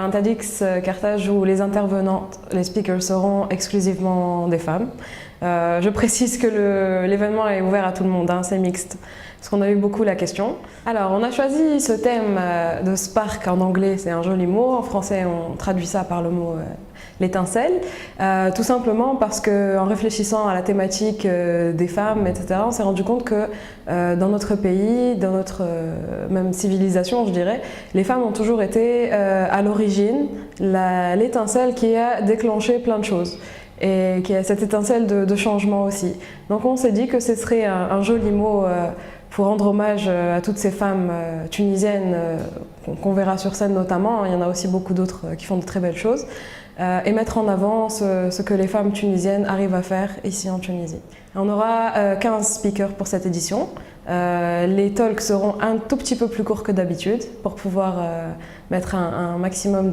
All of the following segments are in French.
un TEDx Carthage où les intervenantes, les speakers seront exclusivement des femmes. Je précise que l'événement est ouvert à tout le monde, hein, c'est mixte, parce qu'on a eu beaucoup la question. Alors, on a choisi ce thème de spark en anglais, c'est un joli mot. En français, on traduit ça par le mot l'étincelle, tout simplement parce qu'en réfléchissant à la thématique des femmes, etc., on s'est rendu compte que dans notre pays, dans notre même civilisation, je dirais, les femmes ont toujours été à l'origine l'étincelle qui a déclenché plein de choses. Et qui a cette étincelle de changement aussi. Donc on s'est dit que ce serait un joli mot pour rendre hommage à toutes ces femmes tunisiennes qu'on verra sur scène notamment. Il y en a aussi beaucoup d'autres qui font de très belles choses. Et mettre en avant ce que les femmes tunisiennes arrivent à faire ici en Tunisie. On aura 15 speakers pour cette édition. Les talks seront un tout petit peu plus courts que d'habitude pour pouvoir mettre un maximum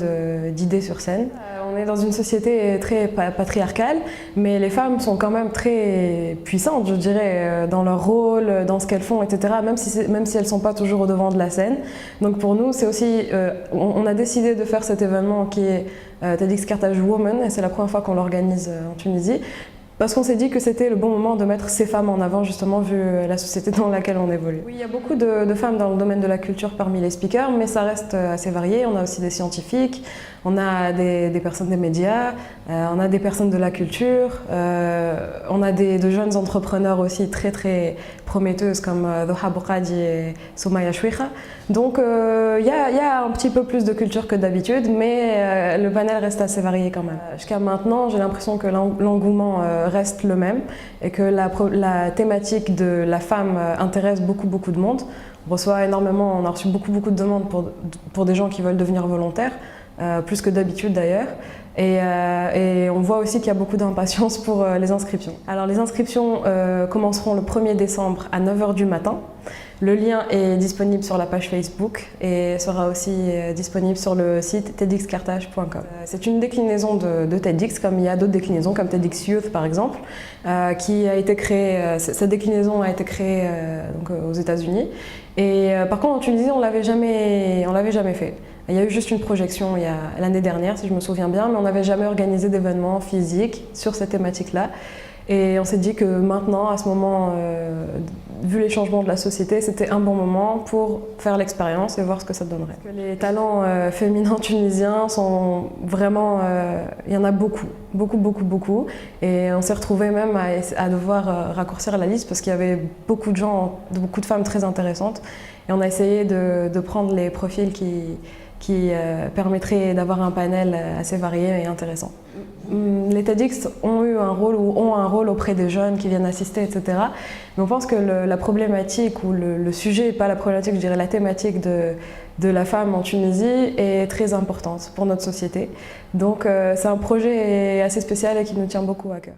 d'idées sur scène. On est dans une société très patriarcale, mais les femmes sont quand même très puissantes, je dirais, dans leur rôle, dans ce qu'elles font, etc., même si elles ne sont pas toujours au devant de la scène. Donc pour nous, c'est aussi, on a décidé de faire cet événement qui est TEDx Carthage Women, et c'est la première fois qu'on l'organise en Tunisie. Parce qu'on s'est dit que c'était le bon moment de mettre ces femmes en avant, justement, vu la société dans laquelle on évolue. Oui, il y a beaucoup de femmes dans le domaine de la culture parmi les speakers, mais ça reste assez varié. On a aussi des scientifiques, on a des personnes des médias, on a des personnes de la culture, on a de jeunes entrepreneurs aussi très très prometteuses comme Doha Boukadi et Soumaya Chouikha. Donc il y a un petit peu plus de culture que d'habitude, mais le panel reste assez varié quand même. Jusqu'à maintenant, j'ai l'impression que l'engouement reste le même et que la thématique de la femme intéresse beaucoup de monde. On a reçu beaucoup de demandes pour des gens qui veulent devenir volontaires, plus que d'habitude d'ailleurs. Et on voit aussi qu'il y a beaucoup d'impatience pour les inscriptions. Alors les inscriptions commenceront le 1er décembre à 9 h du matin. Le lien est disponible sur la page Facebook et sera aussi disponible sur le site tedxcarthage.com. C'est une déclinaison de TEDx, comme il y a d'autres déclinaisons, comme TEDx Youth par exemple, qui a été créée, cette déclinaison a été créée donc, aux États-Unis. Et par contre en Tunisie, on l'avait jamais fait. Il y a eu juste une projection l'année dernière, si je me souviens bien, mais on n'avait jamais organisé d'événement physique sur cette thématique-là. Et on s'est dit que maintenant, à ce moment, vu les changements de la société, c'était un bon moment pour faire l'expérience et voir ce que ça donnerait. Les talents féminins tunisiens sont vraiment... il y en a beaucoup. Et on s'est retrouvés même à devoir raccourcir la liste parce qu'il y avait beaucoup de femmes très intéressantes. Et on a essayé de prendre les profils qui permettraient d'avoir un panel assez varié et intéressant. Les TEDx ont un rôle auprès des jeunes qui viennent assister, etc. Mais on pense que la problématique, ou le sujet, pas la problématique, je dirais la thématique de la femme en Tunisie est très importante pour notre société. Donc c'est un projet assez spécial et qui nous tient beaucoup à cœur.